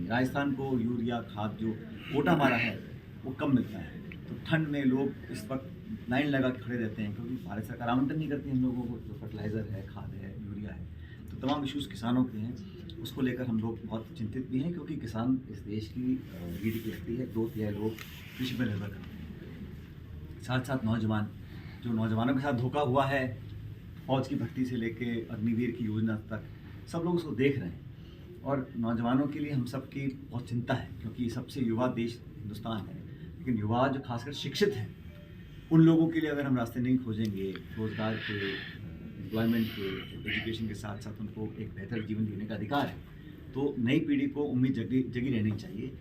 नहीं। राजस्थान को यूरिया खाद जो कोटा हमारा है वो कम मिलता है, तो ठंड में लोग इस वक्त लाइन लगा के खड़े रहते हैं, क्योंकि भारत सरकार आवंटन नहीं करती हम लोगों को, जो फर्टिलाइज़र है, खाद है, यूरिया है। तो तमाम इशूज़ किसानों के हैं, उसको लेकर हम लोग बहुत चिंतित भी हैं, क्योंकि किसान इस देश की रीढ़ की हड्डी है। 2/3 लोग कृषि पर निर्भर करते हैं। साथ साथ नौजवान, जो नौजवानों के साथ धोखा हुआ है, फौज की भर्ती से लेके अग्निवीर की योजना तक, सब लोग उसको देख रहे हैं। और नौजवानों के लिए हम सब की बहुत चिंता है, क्योंकि सबसे युवा देश हिंदुस्तान है, लेकिन युवा जो खासकर शिक्षित हैं, उन लोगों के लिए अगर हम रास्ते नहीं खोजेंगे रोज़गार के, एम्प्लॉयमेंट के, एजुकेशन के साथ साथ उनको एक बेहतर जीवन जीने का अधिकार है, तो नई पीढ़ी को उम्मीद जगी जगी रहनी चाहिए।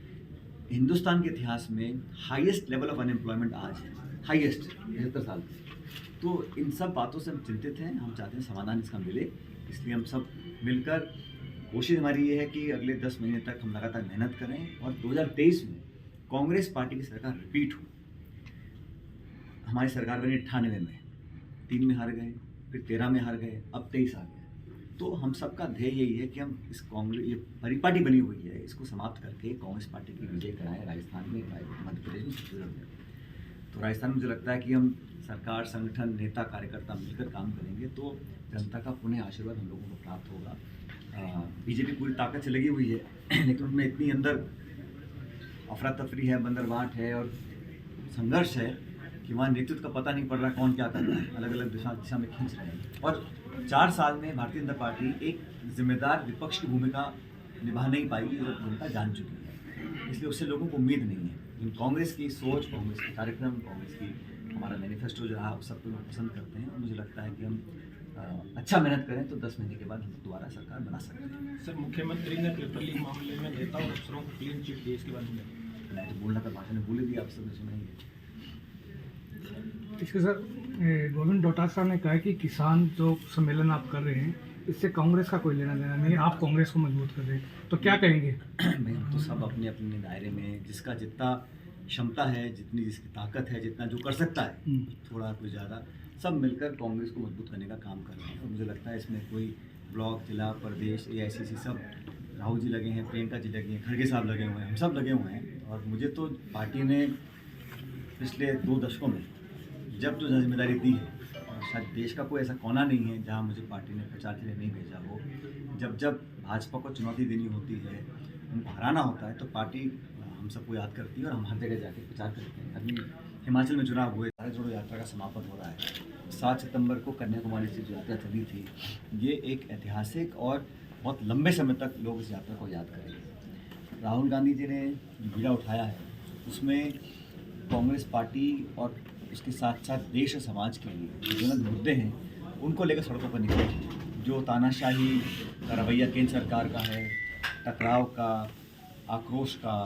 हिंदुस्तान के इतिहास में हाईएस्ट लेवल ऑफ अनएम्प्लॉयमेंट आज है, हाईएस्ट 75 साल में। तो इन सब बातों से हम चिंतित हैं, हम चाहते हैं समाधान इसका मिले, इसलिए हम सब मिलकर, कोशिश हमारी ये है कि अगले 10 महीने तक हम लगातार मेहनत करें और 2023 में कांग्रेस पार्टी की सरकार रिपीट हो। हमारी सरकार बनी 98 में, 3 में हार गए, फिर 13 में हार गए, अब 23 आ गए। तो हम सबका ध्येय यही है कि हम इस कांग्रेस, ये परिपाटी बनी हुई है, इसको समाप्त करके कांग्रेस पार्टी की विजय कराएं राजस्थान में, मध्य प्रदेश में, छत्तीसगढ़ में। तो राजस्थान में मुझे लगता है कि हम सरकार, संगठन, नेता, कार्यकर्ता मिलकर काम करेंगे तो जनता का पुनः आशीर्वाद हम लोगों को प्राप्त होगा। बीजेपी पूरी ताकत से लगी हुई है, लेकिन उनमें इतनी अंदर अफरा तफरी है, बंदरबाट है और संघर्ष है कि वहाँ नेतृत्व का पता नहीं पड़ रहा कौन क्या कर रहा है, अलग अलग दिशा में खींच रहे हैं। और 4 साल में भारतीय जनता पार्टी एक जिम्मेदार विपक्ष की भूमिका निभा नहीं पाई, जो जनता जान चुकी है, इसलिए उससे लोगों को उम्मीद नहीं है। लेकिन कांग्रेस की सोच, कांग्रेस के कार्यक्रम, कांग्रेस की हमारा मैनिफेस्टो जो रहा, सबको लोग पसंद करते हैं और मुझे लगता है कि हम अच्छा मेहनत करें तो 10 महीने के बाद हम दोबारा सरकार बना सकते हैं। सर, मुख्यमंत्री ने पेपर लीक मामले में नेता और अफसरों को क्लीन चिट दी, इसके बारे में मैं तो बोलना था, भाषण में बोल ही दिया, आप सबने सुना ही है। इसके सर गोविंद डोटासरा ने कहा है कि किसान जो सम्मेलन आप कर रहे हैं, इससे कांग्रेस का कोई लेना देना नहीं, आप कांग्रेस को मजबूत कर रहे हैं, तो क्या कहेंगे? भाई, हम तो सब अपने अपने दायरे में, जिसका जितना क्षमता है, जितनी जिसकी ताकत है, जितना जो कर सकता है, थोड़ा कुछ ज़्यादा, सब मिलकर कांग्रेस को मजबूत करने का काम कर रहे हैं। और मुझे लगता है इसमें कोई ब्लॉक, जिला, प्रदेश, AICC, सब, राहुल जी लगे हैं, प्रियंका जी लगे हैं, खड़गे साहब लगे हुए हैं, हम सब लगे हुए हैं। और मुझे तो पार्टी ने पिछले 2 दशकों में जब जो जिम्मेदारी दी है, और शायद देश का कोई ऐसा कोना नहीं है जहाँ मुझे पार्टी ने प्रचार के लिए नहीं भेजा हो। जब जब भाजपा को चुनौती देनी होती है, उनको हराना होता है, तो पार्टी हम सबको याद करती है और हम हर जगह जाके प्रचार करते हैं। अभी हिमाचल में चुनाव हुए, भारत जोड़ो यात्रा का समापन हो रहा है। 7 सितंबर को कन्याकुमारी से जो यात्रा चली थी, ये एक ऐतिहासिक और बहुत लंबे समय तक लोग इस यात्रा को याद करेंगे। राहुल गांधी जी ने जो बीड़ा उठाया है, उसमें कांग्रेस पार्टी और उसके साथ साथ देश और समाज के लिए जो ज्वलंत मुद्दे हैं, उनको लेकर सड़कों पर निकले। जो तानाशाही का रवैया केंद्र सरकार का है, टकराव का, आक्रोश का,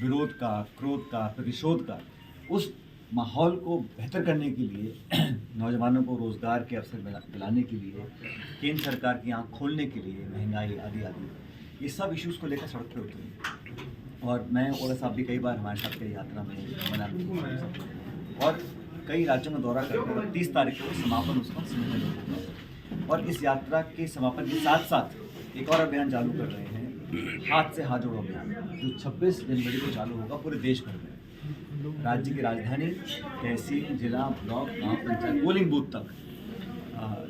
विरोध का, क्रोध का, प्रतिशोध का, उस माहौल को बेहतर करने के लिए, नौजवानों को रोज़गार के अवसर दिलाने के लिए, केंद्र सरकार की आँख खोलने के लिए, महंगाई आदि आदि, ये सब इश्यूज़ को लेकर सड़क पर उतरे। और मैं और साहब भी कई बार हमारे साथ कई यात्रा में बना और कई राज्यों में दौरा करके 30 तारीख को समापन उसका संबोधन होगा। और इस यात्रा के समापन के साथ साथ एक और अभियान चालू कर रहे हैं, हाथ से हाथ जोड़ो अभियान, जो 26 जनवरी को चालू होगा पूरे देश भर में। राज्य की राजधानी, तहसील, जिला, ब्लॉक, गांव पंचायत, पोलिंग बूथ तक,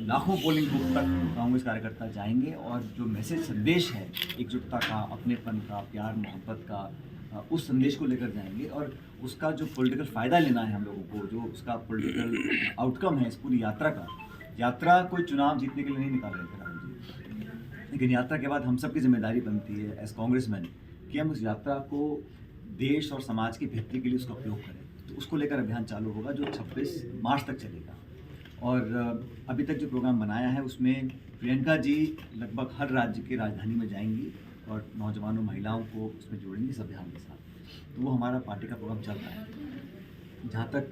लाखों पोलिंग बूथ तक कांग्रेस कार्यकर्ता जाएंगे और जो मैसेज, संदेश है एकजुटता का, अपनेपन का, प्यार मोहब्बत का, उस संदेश को लेकर जाएंगे। और उसका जो पॉलिटिकल फ़ायदा लेना है हम लोगों को, जो उसका पॉलिटिकल आउटकम है इस पूरी यात्रा का, यात्रा कोई चुनाव जीतने के लिए नहीं निकाल रहे थे राहुल जी, लेकिन यात्रा के बाद हम सब की जिम्मेदारी बनती है एज कांग्रेसमैन कि हम उस यात्रा को देश और समाज की बेहतरी के लिए उसका उपयोग करें। तो उसको लेकर अभियान चालू होगा जो 26 मार्च तक चलेगा। और अभी तक जो प्रोग्राम बनाया है उसमें प्रियंका जी लगभग हर राज्य की राजधानी में जाएंगी और नौजवानों, महिलाओं को उसमें जोड़ेंगी इस अभियान के साथ। तो वो हमारा पार्टी का प्रोग्राम चल रहा है। जहाँ तक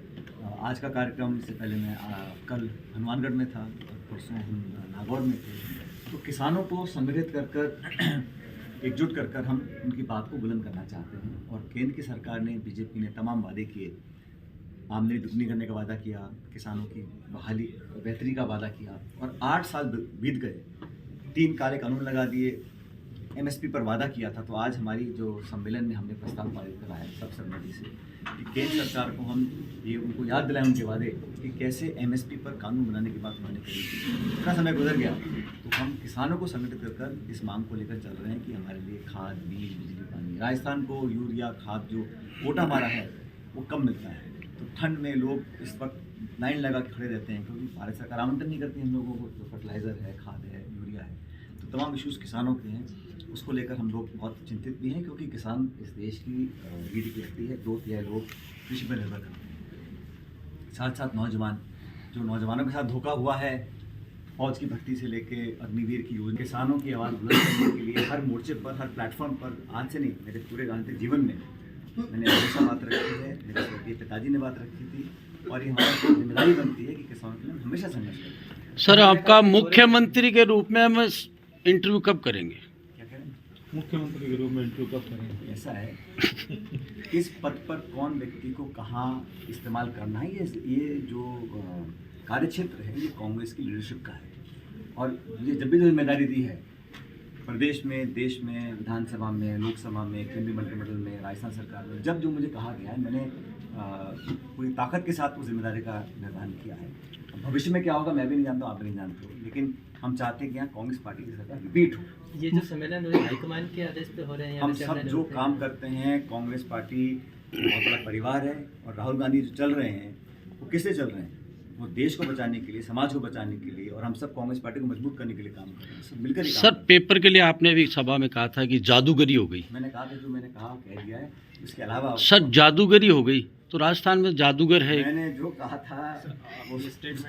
आज का कार्यक्रम से पहले मैं कल हनुमानगढ़ में था, परसों हम नागौर में थे। तो किसानों को सम्मिलित कर एकजुट कर हम उनकी बात को बुलंद करना चाहते हैं। और केंद्र की सरकार ने, बीजेपी ने तमाम वादे किए, आमदनी दुगनी करने का वादा किया, किसानों की बहाली, बेहतरी का वादा किया, और 8 साल बीत गए। 3 काले कानून लगा दिए, एमएसपी पर वादा किया था, तो आज हमारी जो सम्मेलन में हमने प्रस्ताव पारित करा है सब सहमति से कि केंद्र सरकार को हम ये उनको याद दिलाएं उनके वादे कि कैसे एमएसपी पर कानून बनाने की बात उन्होंने कही थी। इतना समय गुजर गया तो हम किसानों को संगठित कर इस मांग को लेकर चल रहे हैं कि हमारे लिए खाद, बीज, बिजली, पानी, राजस्थान को यूरिया खाद जो कोटा हमारा है वो कम मिलता है। तो ठंड में लोग इस वक्त लाइन लगा के खड़े रहते हैं क्योंकि भारत सरकार आवंटन नहीं करती हम लोगों को, जो फर्टिलाइज़र है, खाद है, यूरिया है। तो तमाम इशूज़ किसानों के हैं, उसको लेकर हम लोग बहुत चिंतित भी हैं क्योंकि किसान इस देश की रीढ़ की हड्डी है। 2/3 लोग कृषि पर निर्भर करते हैं। साथ साथ नौजवानों के साथ धोखा हुआ है, फौज की भर्ती से लेके अग्निवीर की योजना, किसानों की आवाज़ बुलंद करने के लिए हर मोर्चे पर, हर प्लेटफॉर्म पर, आज से नहीं मेरे पूरे राजनीतिक जीवन में मैंने हमेशा बात रखी है। मेरे स्वर्गीय पिताजी ने बात रखी थी और ये हमारी जिम्मेदारी बनती है कि किसानों के लिए हम हमेशा संघर्ष करें। सर, आपका मुख्यमंत्री के रूप में हम इंटरव्यू कब करेंगे? क्या करें? मुख्यमंत्री के रूप में इंटरव्यू कब करेंगे? ऐसा है, किस पद पर कौन व्यक्ति को कहाँ इस्तेमाल करना है, ये जो कार्यक्षेत्र है ये कांग्रेस की लीडरशिप का है। और मुझे जब भी जो जिम्मेदारी दी है प्रदेश में, देश में, विधानसभा में, लोकसभा में, केंद्रीय मंत्रिमंडल में, राजस्थान सरकार में, जब जो मुझे कहा गया है मैंने पूरी ताकत के साथ उस जिम्मेदारी का निर्वहन किया है। भविष्य में क्या होगा मैं भी नहीं जानता, आप भी नहीं जानते हो, लेकिन हम चाहते हैं कि यहाँ कांग्रेस पार्टी की सरकार रिपीट हो। ये जो सम्मेलन हाईकमान के आदेश पे हो रहे हैं, हम सब जो काम करते हैं, कांग्रेस पार्टी बहुत बड़ा परिवार है और राहुल गांधी जो चल रहे हैं वो किससे चल रहे हैं? वो देश को बचाने के लिए, समाज को बचाने के लिए, और हम सब कांग्रेस पार्टी को मजबूत करने के लिए काम कर रहे हैं, सब मिलकर ही काम सर, कर रहे पेपर के लिए आपने भी सभा में कहा था कि जादूगरी हो गई। हैं। मैंने कहा था जो मैंने कहा कह दिया है, इसके अलावा सर, जादूगरी हो गई तो राजस्थान में जादूगर है। मैंने जो कहा था वो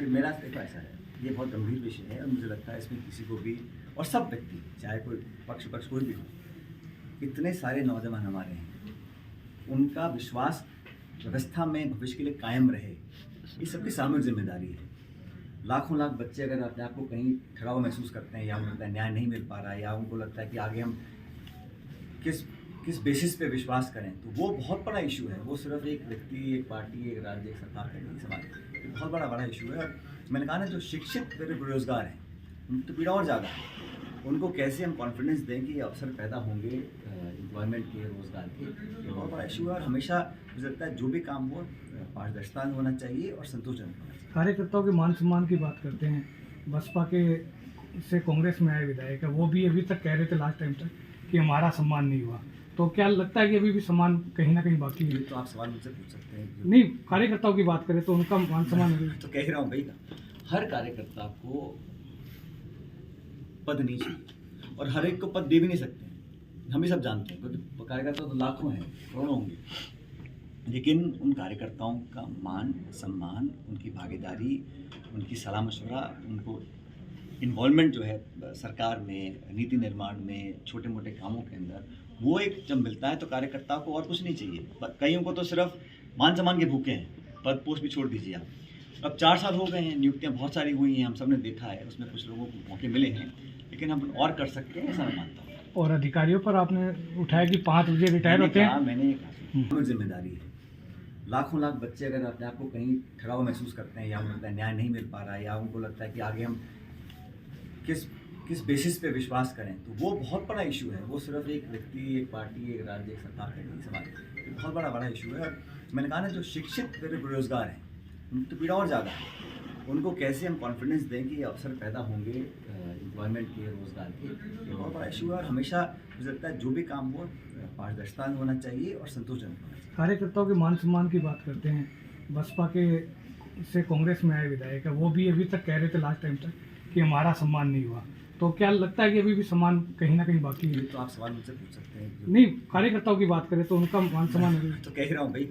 मेरा देखो ऐसा है, ये बहुत गंभीर विषय है और मुझे लगता है इसमें किसी को भी, और सब व्यक्ति चाहे कोई पक्ष कोई भी हो, इतने सारे नौजवान हमारे हैं, उनका विश्वास व्यवस्था में भविष्य के लिए कायम रहे, ये सबकी सामूहिक जिम्मेदारी है। लाखों लाख बच्चे अगर अपने आप को कहीं ठहरा हुआ महसूस करते हैं या उनको लगता है न्याय नहीं मिल पा रहा है या उनको लगता है कि आगे हम किस बेसिस पे विश्वास करें, तो वो बहुत बड़ा इशू है। वो सिर्फ एक व्यक्ति, एक पार्टी, एक राज्य, एक सरकार का नहीं, समाज का बहुत बड़ा इशू है। और मैंने कहा ना, जो शिक्षित बेरोजगार हैं उनकी तो पीड़ा और ज़्यादा है। उनको कैसे हम कॉन्फिडेंस दें कि अवसर पैदा होंगे एम्प्लॉयमेंट के, रोज़गार के, ये बहुत बड़ा इशू है। और हमेशा मुझे लगता है जो भी काम हो पारदर्शिता में होना चाहिए और संतोषजनक होना चाहिए। कार्यकर्ताओं के मान सम्मान की बात करते हैं, बसपा के से कांग्रेस में आए विधायक है, वो भी अभी तक कह रहे थे लास्ट टाइम तक कि हमारा सम्मान नहीं हुआ, तो क्या लगता है कि अभी भी सम्मान कहीं ना कहीं बाकी है? तो आप सवाल मुझसे पूछ सकते हैं। नहीं, कार्यकर्ताओं की बात करें तो उनका मान सम्मान अभी तो कह ही रहा हूँ भाई, हर कार्यकर्ता को पद नहीं चाहिए और हर एक को पद दे भी नहीं सकते हैं, हम ही सब जानते हैं, क्योंकि कार्यकर्ता तो लाखों हैं, करोड़ों होंगे, लेकिन उन कार्यकर्ताओं का मान सम्मान, उनकी भागीदारी, उनकी सलाह मशवरा, उनको इन्वॉल्वमेंट जो है सरकार में, नीति निर्माण में, छोटे मोटे कामों के अंदर, वो एक जब मिलता है तो कार्यकर्ताओं को और कुछ नहीं चाहिए। कईयों को तो सिर्फ मान सम्मान के भूखे हैं, पद पोस्ट भी छोड़ दीजिए आप। अब 4 साल हो गए हैं, नियुक्तियां बहुत सारी हुई हैं, हम सब ने देखा है, उसमें कुछ लोगों को मौके मिले हैं, लेकिन हम और कर सकते हैं, ऐसा मैं मानता हूँ। और अधिकारियों पर आपने उठाया कि 5 बजे रिटायर होते हैं। मैंने कहा जिम्मेदारी है। लाखों लाख बच्चे अगर अपने आप को कहीं ठहरा हुआ महसूस करते हैं या उनको लगता है न्याय नहीं मिल पा रहा है या उनको लगता है कि आगे हम किस बेसिस पे विश्वास करें, तो वो बहुत बड़ा इशू है। वो सिर्फ एक व्यक्ति, एक पार्टी, एक राज्य, एक सरकार का नहीं, समाज का बहुत बड़ा इशू है। और मैंने कहा ना, जो शिक्षित बेरोजगार हैं उनकी तो पीड़ा और ज़्यादा है। उनको कैसे हम कॉन्फिडेंस दें कि अवसर पैदा होंगे एम्प्लॉयमेंट के, रोज़गार के, ये बहुत बड़ा इशू है। और हमेशा मुझे लगता है जो भी काम हो पारदर्शिता में होना चाहिए और संतोषजनक होना चाहिए। कार्यकर्ताओं के मान सम्मान की बात करते हैं, बसपा के से कांग्रेस में आए विधायक है, वो भी अभी तक कह रहे थे लास्ट टाइम तक कि हमारा सम्मान नहीं हुआ, तो क्या लगता है कि अभी भी सम्मान कहीं ना कहीं बाकी है? तो आप सवाल मुझसे पूछ सकते हैं। नहीं, कार्यकर्ताओं की बात करें तो उनका मान सम्मान अभी तो कह ही रहा हूँ भाई,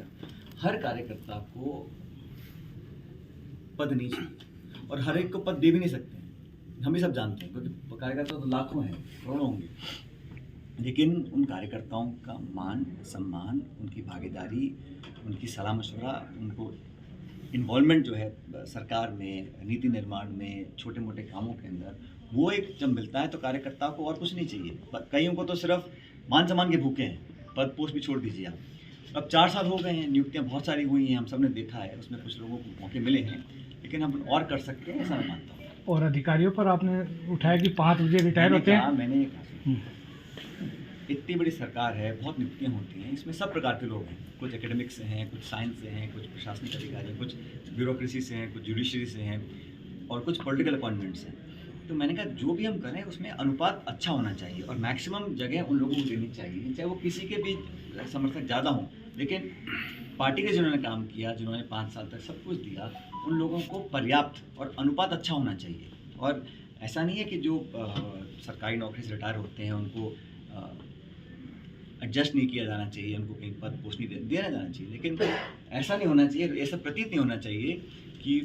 हर कार्यकर्ता को पद नहीं चाहिए और हर एक को पद दे भी नहीं सकते हैं, हम ही सब जानते हैं, क्योंकि कार्यकर्ता तो लाखों हैं, करोड़ों होंगे, लेकिन उन कार्यकर्ताओं का मान सम्मान, उनकी भागीदारी, उनकी सलाह मशवरा, उनको इन्वॉल्वमेंट जो है सरकार में, नीति निर्माण में, छोटे मोटे कामों के अंदर, वो एक जब मिलता है तो कार्यकर्ताओं को और कुछ नहीं चाहिए। कईयों को तो सिर्फ मान सम्मान के भूखे हैं, पद पोस्ट भी छोड़ दीजिए आप। अब 4 साल हो गए हैं, नियुक्तियां बहुत सारी हुई हैं, हम सब ने देखा है, उसमें कुछ लोगों को मौके मिले हैं, लेकिन हम और कर सकते हैं, ऐसा मैं मानता हूँ। और अधिकारियों पर आपने उठाया कि 5 बजे रिटायर होते हैं। मैंने कहा इतनी बड़ी सरकार है, बहुत नियुक्तियाँ होती हैं, इसमें सब प्रकार के लोग हैं। कुछ एकेडमिक्स से हैं, कुछ साइंस से हैं, कुछ प्रशासनिक अधिकारी, कुछ ब्यूरोक्रेसी से हैं, कुछ जुडिशरी से हैं और कुछ पॉलिटिकल अपॉइंटमेंट्स हैं। तो मैंने कहा जो भी हम करें उसमें अनुपात अच्छा होना चाहिए और मैक्सिमम जगह उन लोगों को देनी चाहिए, चाहे वो किसी के भी समर्थक ज़्यादा हों, लेकिन पार्टी के जिन्होंने काम किया, जिन्होंने 5 साल तक सब कुछ दिया, उन लोगों को पर्याप्त और अनुपात अच्छा होना चाहिए। और ऐसा नहीं है कि जो सरकारी नौकरी से रिटायर होते हैं उनको एडजस्ट नहीं किया जाना चाहिए, उनको कहीं पद पोस्ट नहीं देना जाना चाहिए, लेकिन ऐसा नहीं होना चाहिए, ऐसा प्रतीत नहीं होना चाहिए कि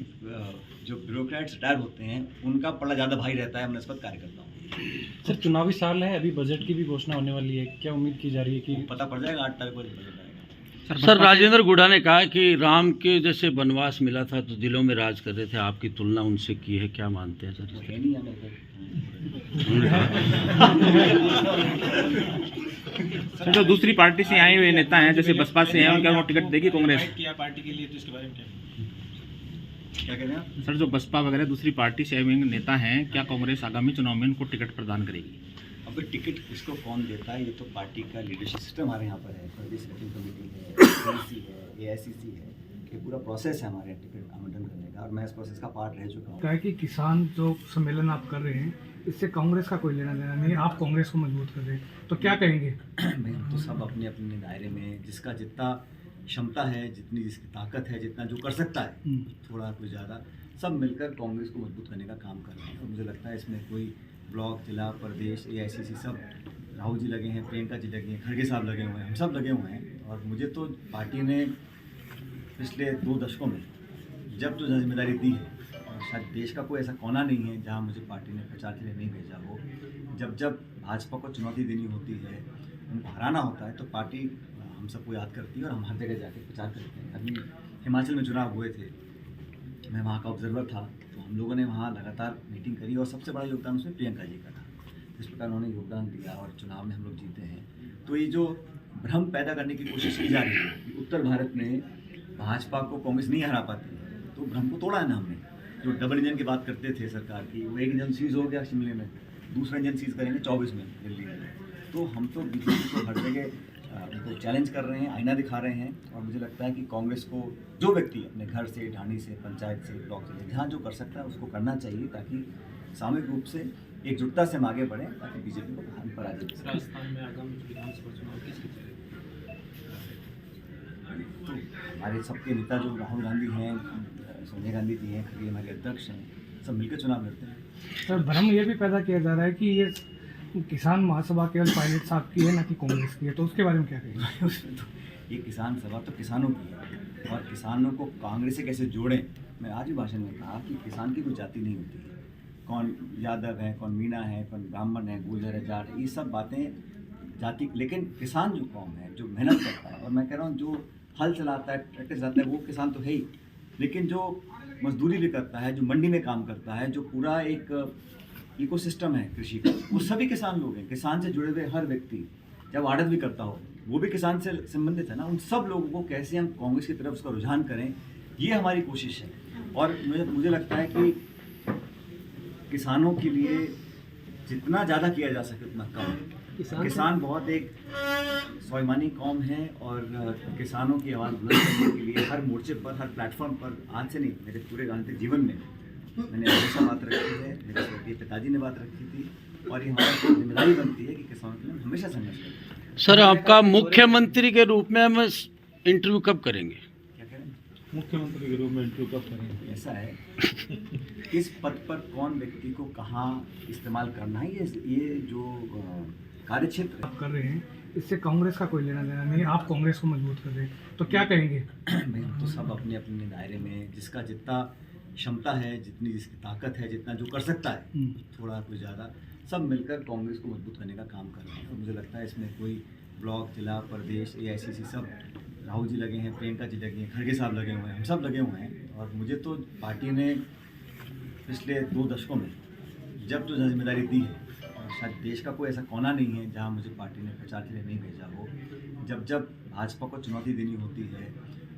जो ब्यूरोक्रेट्स रिटायर होते हैं उनका पड़ा ज़्यादा भारी रहता है बनस्पत कार्यकर्ताओं को। सर चुनावी साल है, अभी बजट की भी घोषणा होने वाली है, क्या उम्मीद की जा रही है कि पता पड़ जाएगा 8 तारीख को बजट आएगा। सर राजेंद्र गुढ़ा ने कहा कि राम के जैसे वनवास मिला था तो दिलों में राज कर रहे थे, आपकी तुलना उनसे की है, क्या मानते हैं सर? है नहीं हमें सर जो दूसरी पार्टी से आए हुए नेता हैं, जैसे बसपा से हैं, उनका वो टिकट देगी कांग्रेस? फाइट किया पार्टी के लिए, तो इसके बारे में क्या कह रहे हैं आप? सर जो बसपा वगैरह दूसरी पार्टी से आए हुए नेता हैं, क्या कांग्रेस आगामी चुनाव में उनको टिकट प्रदान करेगी? अब टिकट किसको कौन देता है ये तो पार्टी का लीडरशिप सिस्टम हमारे यहाँ पर है, प्रदेश सेलेक्शन कमेटी है, AIC है, AICC है, ये पूरा प्रोसेस है हमारे यहाँ टिकट आवंटन करने का और मैं इस प्रोसेस का पार्ट रह चुका हूँ। क्या है कि किसान जो सम्मेलन आप कर रहे हैं इससे कांग्रेस का कोई लेना देना नहीं, आप कांग्रेस को मजबूत कर रहे हैं, तो क्या कहेंगे? भाई हम तो सब अपने अपने दायरे में जिसका जितना क्षमता है, जितनी जिसकी ताकत है, जितना जो कर सकता है, थोड़ा कुछ ज़्यादा, सब मिलकर कांग्रेस को मजबूत करने का काम कर रहे हैं। और मुझे लगता है इसमें कोई ब्लॉक, जिला, प्रदेश, AICC सब, राहुल जी लगे हैं, प्रियंका जी लगे हैं, खड़गे साहब लगे हुए हैं, हम सब लगे हुए हैं। और मुझे तो पार्टी ने पिछले 2 दशकों में जब जो जिम्मेदारी दी है, और शायद देश का कोई ऐसा कोना नहीं है जहाँ मुझे पार्टी ने प्रचार के लिए नहीं भेजा हो। जब जब भाजपा को चुनौती देनी होती है, उनको हराना होता है, तो पार्टी हम सबको याद करती है और हम हर जगह जाके प्रचार करते हैं। अभी हिमाचल में चुनाव हुए थे, मैं वहाँ का ऑब्जर्वर था, तो हम लोगों ने वहाँ लगातार मीटिंग करी और सबसे बड़ा योगदान उसमें प्रियंका जी का था। जिस प्रकार उन्होंने योगदान दिया और चुनाव में हम लोग जीते हैं, तो ये जो भ्रम पैदा करने की कोशिश की जा रही है कि उत्तर भारत में भाजपा को कांग्रेस नहीं हरा पाती है, तो भ्रम को तोड़ा है ना हमने। जो डबल इंजन की बात करते थे सरकार की, वो एक इंजन सीज हो गया शिमले में, दूसरा इंजन सीज करेंगे 24 में दिल्ली में। तो हम तो बीजेपी को हर जगह उनको चैलेंज कर रहे हैं, आईना दिखा रहे हैं। और मुझे लगता है कि कांग्रेस को जो व्यक्ति अपने घर से, ढाणी से, पंचायत से, ब्लॉक से, जहाँ जो कर सकता है उसको करना चाहिए, ताकि सामूहिक रूप से एकजुटता से हम आगे बढ़ें, ताकि बीजेपी को हम पराजित कर सकें। राजस्थान में आगामी विधानसभा चुनाव किसकी चलेगी? तो हमारे सबके नेता जो राहुल गांधी हैं, सोनिया गांधी जी हैं, खड़गे हमारे अध्यक्ष हैं, सब मिलकर चुनाव लड़ते हैं। सर भ्रम ये भी पैदा किया जा रहा है कि ये किसान महासभा केवल पायलट साहब की है, ना कि कांग्रेस की है, तो उसके बारे में क्या कहेंगे? उसमें तो ये किसान सभा तो किसानों की है और किसानों को कांग्रेस से कैसे जोड़ें। मैं आज भी भाषण में कहा कि किसान की कोई जाति नहीं होती है, कौन यादव है, कौन मीणा है, कौन ब्राह्मण है, गुर्जर है, जाट, ये सब बातें जाति, लेकिन किसान जो कौम है, जो मेहनत करता है, और मैं कह रहा हूँ जो हल चलाता है, ट्रैक्टर चलाता है, वो किसान तो है ही, लेकिन जो मजदूरी भी करता है, जो मंडी में काम करता है, जो पूरा एक इकोसिस्टम है कृषि का, वो सभी किसान लोग हैं। किसान से जुड़े हुए हर व्यक्ति, जब आड़त भी करता हो वो भी किसान से संबंधित है ना। उन सब लोगों को कैसे हम कांग्रेस की तरफ उसका रुझान करें, ये हमारी कोशिश है। और मुझे लगता है कि किसानों के लिए जितना ज़्यादा किया जा सके उतना कम है। किसान बहुत एक स्वाभिमानी कौम है और किसानों की आवाज़ बुलंद करने के लिए हर मोर्चे पर, हर प्लेटफॉर्म पर, आज से नहीं, मेरे पूरे राजनीतिक जीवन में मैंने हमेशा बात रखी है। मेरे स्वर्गीय पिताजी ने बात रखी थी और ये हमारी जिम्मेदारी बनती है कि किसानों के लिए हम हमेशा संघर्ष करें। सर आपका मुख्यमंत्री के रूप में हम इंटरव्यू कब करेंगे? क्या करें? मुख्यमंत्री के रूप में इंटरव्यू कब करेंगे? ऐसा है, किस पद पर कौन व्यक्ति को कहाँ इस्तेमाल करना है, ये जो कार्य क्षेत्र आप कर रहे हैं इससे कांग्रेस का कोई लेना देना नहीं, आप कांग्रेस को मजबूत कर रहे हैं, तो क्या कहेंगे? भाई हम तो सब अपने अपने दायरे में जिसका जितना क्षमता है, जितनी जिसकी ताकत है, जितना जो कर सकता है, थोड़ा कुछ ज़्यादा, सब मिलकर कांग्रेस को मजबूत करने का काम कर रहे हैं। और मुझे लगता है इसमें कोई ब्लॉक, जिला, प्रदेश, AICC सब, राहुल जी लगे हैं, प्रियंका जी लगे हैं, खड़गे साहब लगे हुए हैं, हम सब लगे हुए हैं। और मुझे तो पार्टी ने पिछले 2 दशकों में जब जो जिम्मेदारी दी है, और शायद देश का कोई ऐसा कोना नहीं है जहाँ मुझे पार्टी ने प्रचार के लिए नहीं भेजा हो। जब जब भाजपा को चुनौती देनी होती है,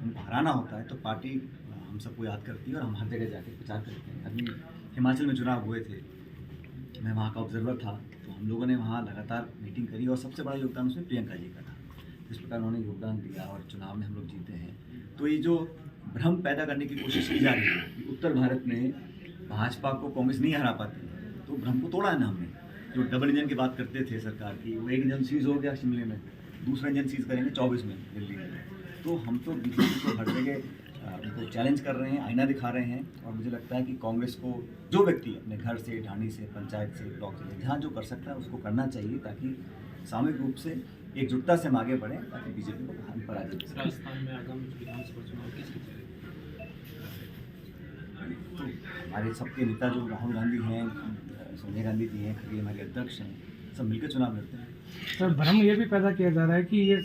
उनको हराना होता है, तो पार्टी हम सबको याद करती है और हम हर जगह जाके प्रचार करते हैं। अभी हिमाचल में चुनाव हुए थे, मैं वहाँ का ऑब्जर्वर था, तो हम लोगों ने वहाँ लगातार मीटिंग करी और सबसे बड़ा योगदान उसमें प्रियंका जी का था। जिस प्रकार उन्होंने योगदान दिया और चुनाव में हम लोग जीते हैं, तो ये जो भ्रम पैदा करने की कोशिश की जा रही है कि उत्तर भारत में भाजपा को कांग्रेस नहीं हरा पाती, तो भ्रम को तोड़ा है ना हमने। जो डबल इंजन की बात करते थे सरकार की, वो एक इंजन सीज हो गया शिमले में, दूसरा इंजन सीज करेंगे 24 में दिल्ली में। तो हम तो बीजेपी को हर जगह उनको चैलेंज कर रहे हैं, आईना दिखा रहे हैं। और मुझे लगता है कि कांग्रेस को जो व्यक्ति अपने घर से, ढाणी से, पंचायत से, ब्लॉक से, जहाँ जो कर सकता है उसको करना चाहिए, ताकि सामूहिक रूप से एकजुटता से हम आगे बढ़ें, ताकि बीजेपी को हम पराजित कर सकें। राजस्थान में आगामी विधानसभा चुनाव किसकी चलेगी? तो हमारे सबके नेता जो राहुल गांधी हैं, सोनिया गांधी जी हैं, खड़गे हमारे अध्यक्ष हैं, सब मिलकर चुनाव लड़ते हैं। सर भ्रम ये भी पैदा किया जा रहा है कि ये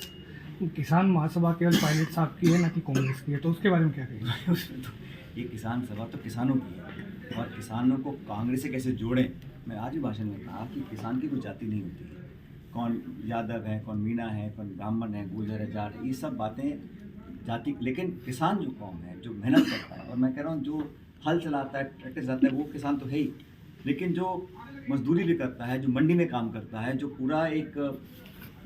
किसान महासभा केवल पायलट साहब की है, ना कि कांग्रेस की है, तो उसके बारे में क्या कहेंगे? उसमें तो ये किसान सभा तो किसानों की है, और किसानों को कांग्रेस से कैसे जोड़ें। मैं आज भी भाषण में कहा कि किसान की कोई जाति नहीं होती है, कौन यादव है, कौन मीणा है, कौन ब्राह्मण है, गुर्जर है, जाट, ये सब बातें जाति। लेकिन किसान जो कौम है, जो मेहनत करता है, और मैं कह रहा हूँ जो हल चलाता है, ट्रैक्टर चलाता है, वो किसान तो है ही, लेकिन जो मजदूरी भी करता है, जो मंडी में काम करता है, जो पूरा एक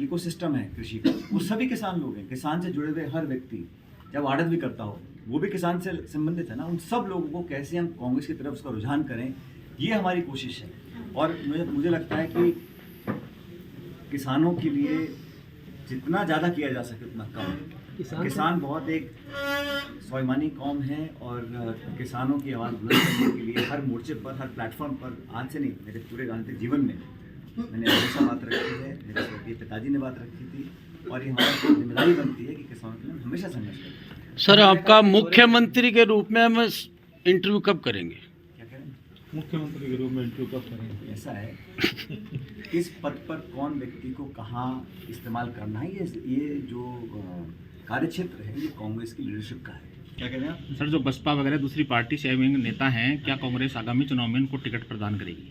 इकोसिस्टम है कृषि का, वो सभी किसान लोग हैं। किसान से जुड़े हुए हर व्यक्ति, जब आड़त भी करता हो, वो भी किसान से संबंधित है ना। उन सब लोगों को कैसे हम कांग्रेस की तरफ उसका रुझान करें, ये हमारी कोशिश है। और मुझे लगता है कि किसानों के लिए जितना ज़्यादा किया जा सके उतना कम। किसान बहुत एक स्वाभिमानी कौम है, और किसानों की आवाज़ बुलंद करने के लिए हर मोर्चे पर, हर प्लेटफॉर्म पर, आज से नहीं, मेरे पूरे राजनीतिक जीवन में मैंने हमेशा बात रखी है, मेरे स्वर्गीय पिताजी ने बात रखी थी, और ये हमारी जिम्मेदारी बनती है कि किसानों के लिए हम हमेशा संघर्ष करें। सर आपका मुख्यमंत्री के रूप में हम इंटरव्यू कब करेंगे? क्या करें? मुख्यमंत्री के रूप में इंटरव्यू कब करेंगे? ऐसा है, किस पद पर कौन व्यक्ति को कहाँ इस्तेमाल करना है, ये जो कार्यक्षेत्र है, ये कांग्रेस की लीडरशिप का है। क्या कह रहे हैं आप? सर, जो बसपा वगैरह दूसरी पार्टी से आए हुए नेता हैं, क्या कांग्रेस आगामी चुनाव में उनको टिकट प्रदान करेगी?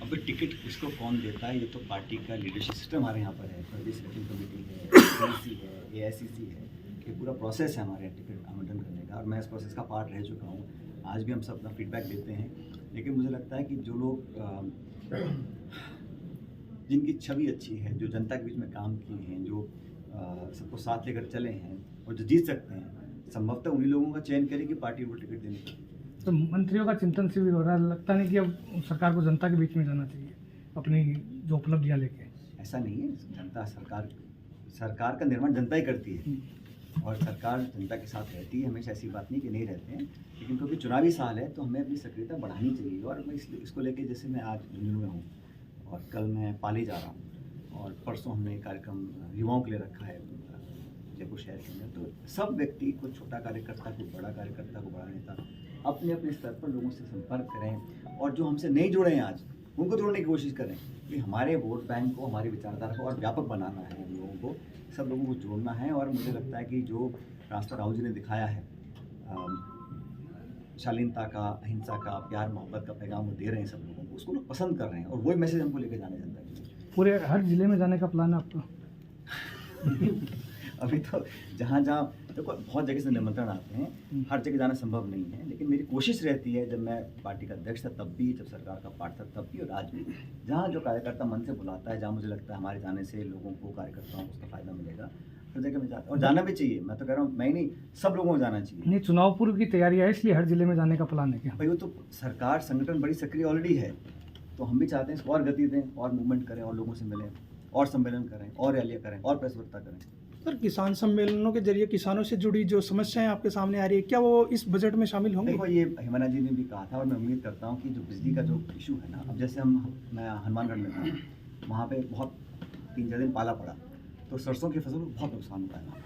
अब टिकट किसको कौन देता है, ये तो पार्टी का लीडरशिप सिस्टम हमारे यहाँ पर है। प्रदेश सेलेक्टिंग कमेटी है, AIC है, AICC है, ये पूरा प्रोसेस है हमारे यहाँ टिकट आवंटन करने का, और मैं इस प्रोसेस का पार्ट रह चुका हूँ। आज भी हम सब अपना फीडबैक देते हैं, लेकिन मुझे लगता है कि जो लोग जिनकी छवि अच्छी है, जो जनता के बीच में काम किए हैं, जो सबको साथ लेकर चले हैं, और जो जीत सकते हैं, संभवतः उन्हीं लोगों का चयन करें कि पार्टी को टिकट देनी चाहिए। तो मंत्रियों का चिंतन शिविर हो रहा है, लगता नहीं कि अब सरकार को जनता के बीच में जाना चाहिए अपनी जो उपलब्धियां लेके? ऐसा नहीं है, जनता सरकार का निर्माण जनता ही करती है, और सरकार जनता के साथ रहती है हमेशा। ऐसी बात नहीं कि नहीं रहते हैं, लेकिन क्योंकि चुनावी साल है तो हमें अपनी सक्रियता बढ़ानी चाहिए। और मैं इसको लेके, जैसे मैं आज झुंझुनू में हूँ, और कल मैं पाली जा रहा हूँ, और परसों हमने कार्यक्रम युवाओं के लिए रखा है जयपुर शहर के अंदर। तो सब व्यक्ति को, छोटा कार्यकर्ता को बड़ा कार्यकर्ता को बड़ा नेता, अपने अपने स्तर पर लोगों से संपर्क करें, और जो हमसे नहीं जुड़े हैं आज, उनको जोड़ने की कोशिश करें कि हमारे वोट बैंक को, हमारी विचारधारा को और व्यापक बनाना है। हम लोगों को, सब लोगों को जोड़ना है। और मुझे लगता है कि जो रास्ता राहुल जी ने दिखाया है, शालीनता का, अहिंसा का, प्यार मोहब्बत का पैगाम वो दे रहे हैं सब लोगों को, उसको लोग पसंद कर रहे हैं, और वही मैसेज हमको लेके जाने जनता के लिए। पूरे हर जिले में जाने का प्लान है आपका? अभी तो जहाँ देखो, बहुत जगह से निमंत्रण आते हैं, हर जगह जाना संभव नहीं है, लेकिन मेरी कोशिश रहती है, जब मैं पार्टी का अध्यक्ष था तब भी, जब सरकार का पार्ट था तब भी, और आज भी, जहाँ जो कार्यकर्ता मन से बुलाता है, जहाँ मुझे लगता है हमारे जाने से लोगों को, कार्यकर्ताओं को उसका फ़ायदा मिलेगा, हर जगह में जाता, और जाना भी चाहिए। मैं तो कह रहा हूँ, मैं नहीं, सब लोगों को जाना चाहिए। नहीं, चुनाव पूर्व की तैयारी है, इसलिए हर जिले में जाने का प्लान है क्या? भाई वो तो सरकार, संगठन बड़ी सक्रिय ऑलरेडी है, तो हम भी चाहते हैं इसको और गति दें, और मूवमेंट करें, और लोगों से मिलें, और सम्मेलन करें, और रैलियाँ करें, और प्रेस वार्ता करें। सर, किसान सम्मेलनों के जरिए किसानों से जुड़ी जो समस्याएं आपके सामने आ रही है, क्या वो इस बजट में शामिल होंगी? देखो, ये हिमाना जी ने भी कहा था, और मैं उम्मीद करता हूँ कि जो बिजली का जो इशू है ना, अब जैसे मैं हनुमानगढ़ में था, वहाँ पे बहुत 3-4 दिन पाला पड़ा, तो सरसों की फसल को बहुत नुकसान हुआ है।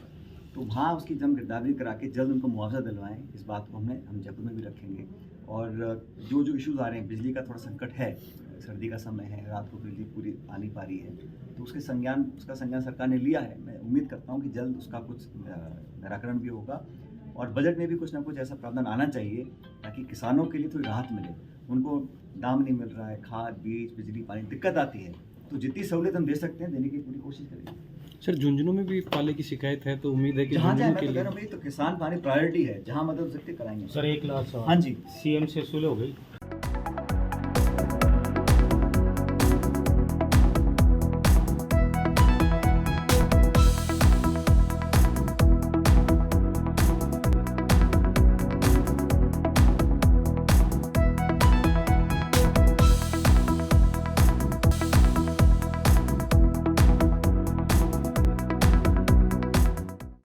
तो वहाँ उसकी जम गिरदावरी करा के जल्द उनको मुआवजा दिलवाएं, इस बात को हम जयपुर में भी रखेंगे। और जो इश्यूज़ आ रहे हैं, बिजली का थोड़ा संकट है, सर्दी का समय है, रात को बिजली पूरी आ नहीं पा रही है, तो उसका संज्ञान सरकार ने लिया है। मैं उम्मीद करता हूँ कि जल्द उसका कुछ निराकरण भी होगा, और बजट में भी कुछ ना कुछ ऐसा प्रावधान आना चाहिए ताकि किसानों के लिए थोड़ी राहत मिले। उनको दाम नहीं मिल रहा है, खाद, बीज, बिजली, पानी, दिक्कत आती है, तो जितनी सहूलियत हम दे सकते हैं देने की पूरी कोशिश करेंगे। सर, झुंझुनू में भी पाले की शिकायत है, तो उम्मीद है कि जहाँ जाए, झुंझुनू मैं के तो कह लिए रहा हूँ भाई, तो किसान पानी प्रायोरिटी है, जहाँ मदद हो सकती है कराएंगे। सर, एक लाख हाँ जी, CM से सुलह हो गई।